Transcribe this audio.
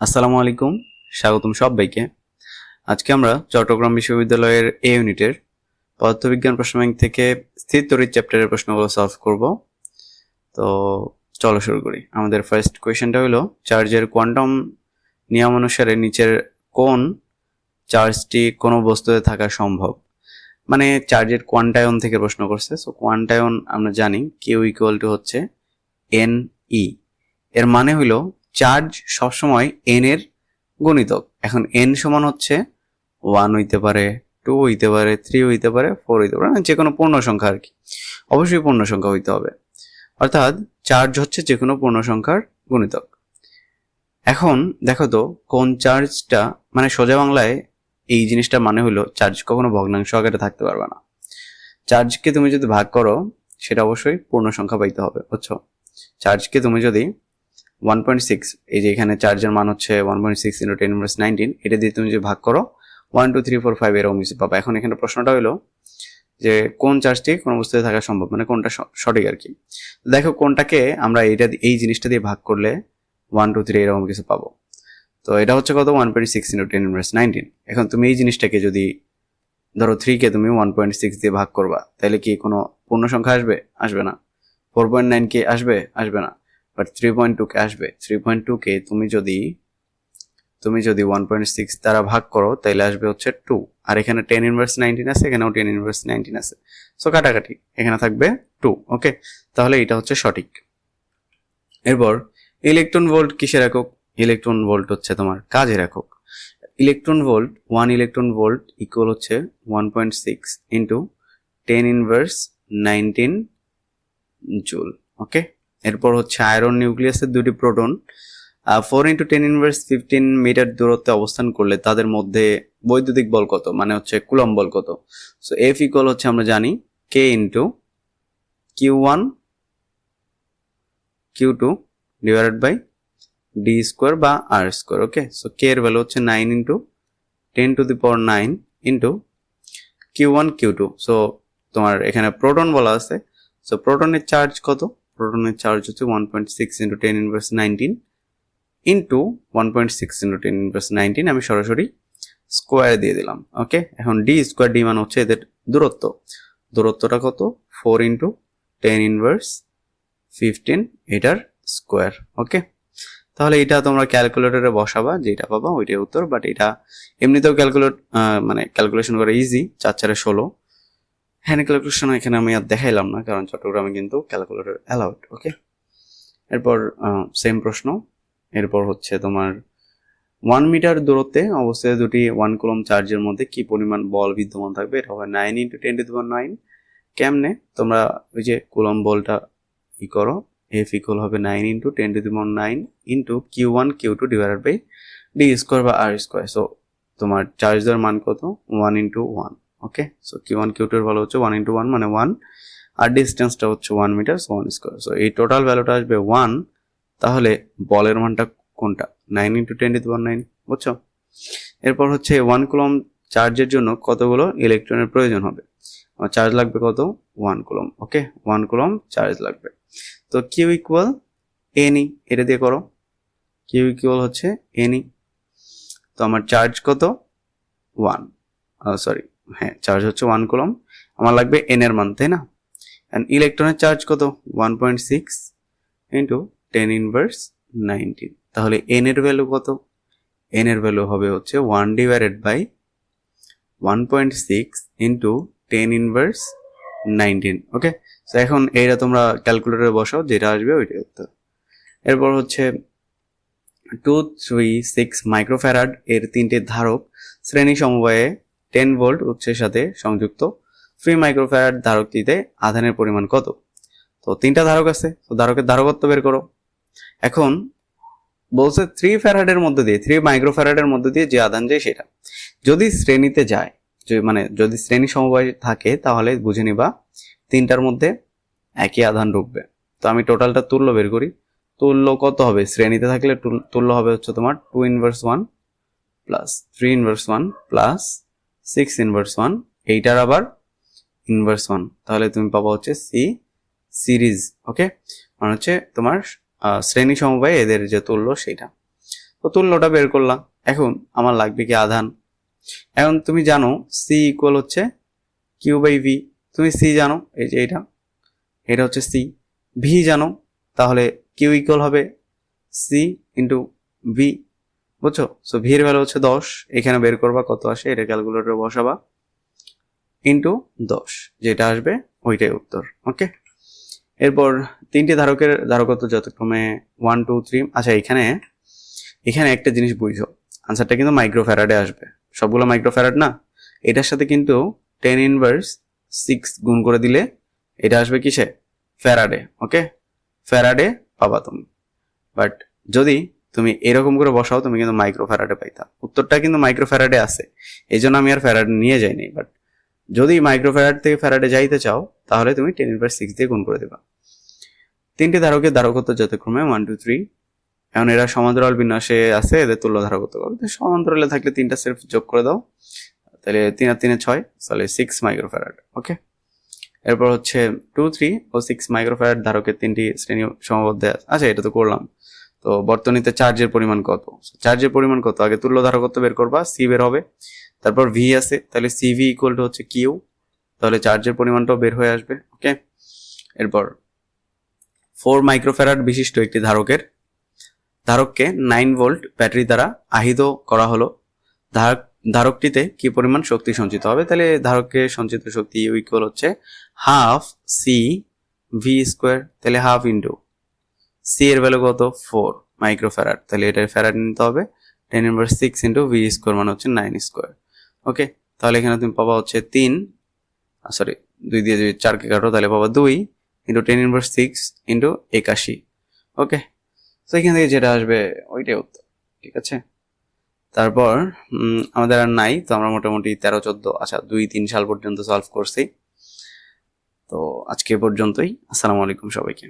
আসসালামু আলাইকুম, স্বাগতম সবাইকে। আজকে আমরা চট্টগ্রাম বিশ্ববিদ্যালয়ের এ ইউনিটের পদার্থবিজ্ঞান প্রশ্ন ব্যাংক থেকে স্থির তড়িৎ চ্যাপ্টারের প্রশ্নগুলো সলভ করব। তো চলো শুরু করি। আমাদের ফার্স্ট কোয়েশ্চেনটা হলো চার্জের কোয়ান্টাম নিয়ম অনুসারে নিচের কোন চার্জটি কোনো বস্তুতে থাকা সম্ভব। মানে চার্জের কোয়ান্টায়ন থেকে প্রশ্ন করছে। সো কোয়ান্টায়ন আমরা জানি কিউ ইকুয়াল টু হচ্ছে এন ই। এর মানে হলো চার্জ সবসময় এন এর গুণিতক। এখন এন সমান হচ্ছে 1 হইতে পারে, 2 হইতে পারে, 3 হইতে পারে, 4 হইতে পারে, যে কোনো পূর্ণ সংখ্যা আর কি। অবশ্যই পূর্ণ সংখ্যা হইতে হবে, অর্থাৎ চার্জ হচ্ছে যে কোনো পূর্ণ সংখ্যার গুণিতক। এখন দেখো তো কোন চার্জটা, মানে সোজা বাংলায় এই জিনিসটা মানে হলো চার্জ কখনো ভগ্নাংশ আকারে থাকতে পারবে না। চার্জকে তুমি যদি ভাগ করো সেটা অবশ্যই পূর্ণ সংখ্যা পাইতে হবে, বুঝছো? চার্জকে তুমি যদি 1.6, এই যে এখানে চার্জের মান হচ্ছে 1.6 × 10⁻19, এটা দিয়ে তুমি যদি ভাগ করো 1 2 3 4 5 এরকম কিছু পাবা। এখন এখানে প্রশ্নটা হলো যে কোন চার্জটি কোন বস্তুতে থাকা সম্ভব, মানে কোনটা সঠিক আর কি। দেখো কোনটাকে আমরা এই জিনিসটা দিয়ে ভাগ করলে 1 2 3 এরকম কিছু পাবো। তো এটা হচ্ছে কত, 1.6 × 10⁻19। এখন তুমি এই জিনিসটাকে যদি ধরো 3 কে তুমি 1.6 দিয়ে ভাগ করবা, তাহলে কি কোনো পূর্ণ সংখ্যা আসবে? আসবে না। 4.9 কে আসবে? আসবে না। বাট 3.2 কে আসবে। 3.2 কে তুমি যদি 1.6 দ্বারা ভাগ করো তাহলে আসবে হচ্ছে 2। আর এখানে 10⁻19 আছে, এখানেও 10⁻19 আছে। সো কাটাকাটি, এখানে থাকবে 2। ওকে, তাহলে এটা হচ্ছে সঠিক। এরপর ইলেকট্রন ভোল্ট কিসের একক? ইলেকট্রন ভোল্ট হচ্ছে তোমার কাজের একক। Electron volt, 1 electron volt equal হচ্ছে 1.6 × 10⁻19 জুল। ওকে, এরপর হচ্ছে আয়রন নিউক্লিয়াসের দুটি প্রোটন 4 × 10⁻15 মিটার দূরত্বে অবস্থান করলে তাদের মধ্যে বৈদ্যুতিক বল কত, মানে হচ্ছে কুলম্ব বল কত? সো এফ ইকুয়াল হচ্ছে আমরা জানি k into Q1 Q2 divided by D square বা আর স্কোয়ার। ওকে, সো কে এর ভ্যালু হচ্ছে 9 × 10⁻9 ইন্টু Q1 Q2। সো তোমার এখানে প্রোটন বলা আছে। সো প্রোটনের চার্জ কত? প্রোটনের চার্জ হচ্ছে 1.6 × 10⁻19 ইন্টু 1.6 × 10⁻19, আমি সরাসরি স্কোয়ার দিয়ে দিলাম। ওকে, এখন ডি স্কোয়ার, ডি মানে হচ্ছে এদের দূরত্ব। দূরত্বটা কত? 4 × 10⁻15 এটার স্কোয়ার। ওকে, তাহলে এটা তোমরা ক্যালকুলেটরে বসাবা, যেটা পাবা ওইটাই উত্তর। বাট এটা এমনিতেও ক্যালকুলেশন করা ইজি, 4 4 16। হ্যান্ড ক্যালকুলেশন এখানে আমি আর দেখাইলাম না, কারণ চট্টগ্রামে কিন্তু ক্যালকুলেটর অ্যালাউড। ওকে, এরপর সেম প্রশ্ন। এরপর হচ্ছে তোমার 1 মিটার দূরত্বে অবস্থিত দুটি 1 কুলম্ব চার্জের মধ্যে কি পরিমাণ বল বিদ্যমান থাকবে? এটা হবে 9 × 10⁻9। কেমনে? তোমরা ওই যে কুলম্ব বলটা ই করো, এফ ইকুয়াল হবে 9 × 10⁻9 into Q1 Q2 divided by D square বা আর স্কোয়ার। সো তোমার চার্জের মান কত? 1 × 1। ওকে, সো Q1 Q2 এর ভ্যালু হচ্ছে 1 × 1 মানে 1, আর ডিস্টেন্সটা হচ্ছে 1 মিটার, সো 1 স্কোয়ার। সো এই টোটাল ভ্যালুটা আসবে 1। তাহলে বলের মানটা কোনটা? 9 × 10⁻9, বুঝছো? এরপর হচ্ছে 1 কুলম্ব চার্জের জন্য কতগুলো ইলেকট্রনের প্রয়োজন হবে? আমার চার্জ লাগবে কত? 1 কুলম্ব। ওকে, 1 কুলম্ব চার্জ লাগবে। তো কিউ ইকুয়াল এনই, এটা দিয়ে করো। কিউ ইকুয়াল হচ্ছে এনই। তো আমার চার্জ কত? 1, সরি, হ্যাঁ, চার্জ হচ্ছে 1 কুলম্ব। আমার লাগবে এন এর মান, তাই না? এন্ড ইলেকট্রনের চার্জ কত? 1.6 × 10⁻19। তাহলে এন এর ভ্যালু কত? এন এর ভ্যালু হবে হচ্ছে 1 ডিভাইডেড বাই 1.6 × 10⁻19। ওকে, তো এখন এইটা তোমরা ক্যালকুলেটরে বসাও, যেটা আসবে ওইটাই উত্তর। এরপর হচ্ছে 236 মাইক্রোফ্যারাড এর 3টে ধারক শ্রেণী সমবায়ে 10 ভোল্ট উৎসের সাথে সংযুক্ত 3 মাইক্রোফ্যারাড ধারকটিতে আধানের পরিমাণ কত? তো 3টা ধারক আছে, তো ধারকের ধারকত্ব বের করো। এখন বলছে 3 ফ্যারাডের মধ্যে দিয়ে, 3 মাইক্রোফ্যারাডের মধ্যে দিয়ে যে আধান যায় সেটা যদি শ্রেণীতে যায়, যদি শ্রেণী সমবায় থাকে, তাহলে বুঝে নিবা 3টার মধ্যে একই আধান ঢুকবে। তো আমি টোটালটা তুল্য বের করি। তুল্য কত হবে? শ্রেণীতে থাকলে তুল্য হবে হচ্ছে তোমার 2−1 প্লাস 3−1 প্লাস 6−1, এইটার আবার ইনভার্স 1। তাহলে তুমি পাবা হচ্ছে সি সিরিজ। ওকে, মানে হচ্ছে তোমার শ্রেণী সমবায়ে এদের যে তুল্য সেটা। তো তো তুল্যটা বের করলাম। এখন আমার লাগবে কি আধান। এখন তুমি জানো সি ইকুয়াল হচ্ছে কিউ বাই ভি, তুমি সি জানো, এই যে এটা হচ্ছে সি। ভি জানো, তাহলে কিউ ইকুয়াল হবে সি ইন্টু ভি, বুঝছো? সো ভি এর ভ্যালু হচ্ছে 10, এখানে বের করবা কত আসে, এটা ক্যালকুলেটরে বসাবা, ইন্টু 10, যেটা আসবে ওইটাই উত্তর। ওকে, এরপর তিনটি ধারকের ধারকত্ব যথাক্রমে 1 2 3। আচ্ছা, এখানে একটা জিনিস বুঝো, আনসারটা কিন্তু মাইক্রোফ্যারাডে আসবে, সবগুলো মাইক্রোফ্যারাড না। এটার সাথে কিন্তু 10⁻6 গুণ করে দিলে এটা আসবে কিসে, ফ্যারাডে। ওকে, ফ্যারাডে পাবা তুমি। বাট যদি তুমি এরকম করে বসাও, তুমি কিন্তু মাইক্রোফ্যারাডে পাইতা। উত্তরটা কিন্তু মাইক্রোফ্যারাডে আছে, এই জন্য আমি আর ফ্যারাডে নিয়ে যাইনি। বাট যদি মাইক্রোফ্যারাড থেকে ফ্যারাডে যাইতে চাও, তাহলে তুমি 10⁻6 দিয়ে গুণ করে দেবা। তিনটি ধারকের ধারকত্ব যথাক্রমে 1 2 3। এখন এরা সমান্তরাল বিন্যাসে আছে, এদের তুল্য ধারকত্ব করো। সমান্তরালে থাকলে তিনটা সেলফ যোগ করে দাও, তাহলে 3 আর 3 6, তাহলে 6 মাইক্রোফ্যারাড। ওকে, এরপর হচ্ছে 2 3 ও 6 মাইক্রোফ্যারাড ধারকের তিনটি শ্রেণী সমাবদ্ধ আছে। আচ্ছা, এটা তো করলাম। তো বর্তনীতে চার্জের পরিমাণ কত, চার্জের পরিমাণ কত, আগে তুল্য ধারকত্ব বের করবা, সি বের হবে, তারপর ভি আছে, তাহলে সিভি ইকুয়াল টু হচ্ছে কিউ, তাহলে চার্জের পরিমাণটাও বের হয়ে আসবে। ওকে, এরপর 4 মাইক্রোফ্যারাড বিশিষ্ট একটি ধারককে 9 ভোল্ট ব্যাটারি দ্বারা আহিত করা হলো। ধারকটিতে কি পরিমাণ শক্তি সঞ্চিত হবে, তাহলে ধারককে সঞ্চিত শক্তি ইকুয়াল হচ্ছে হাফ সি ভি স্কোয়ার, তাহলে হাফ ইন্টু সি এর ভ্যালু কত 4 মাইক্রোফ্যারাড, তাহলে এটা ফ্যারাড নিতে হবে, 10⁻6 ইন্টু ভি স্কোয়ার মানে হচ্ছে 9 স্কোয়ার। ওকে, তাহলে এখানে তুমি পাবা হচ্ছে 2 দিয়ে যদি 4কে কাটো, তাহলে পাবা 2 ইন্টু 10⁻6 ইন্টু 81। ওকে, তো এখান থেকে যেটা আসবে ওইটাই উত্তর। ঠিক আছে, তারপর আমাদের আর নাই, তো আমরা মোটামুটি 13 14, আচ্ছা 2 3 সাল পর্যন্ত সলভ করছি। তো আজকে পর্যন্তই, আসসালামু আলাইকুম সবাইকে।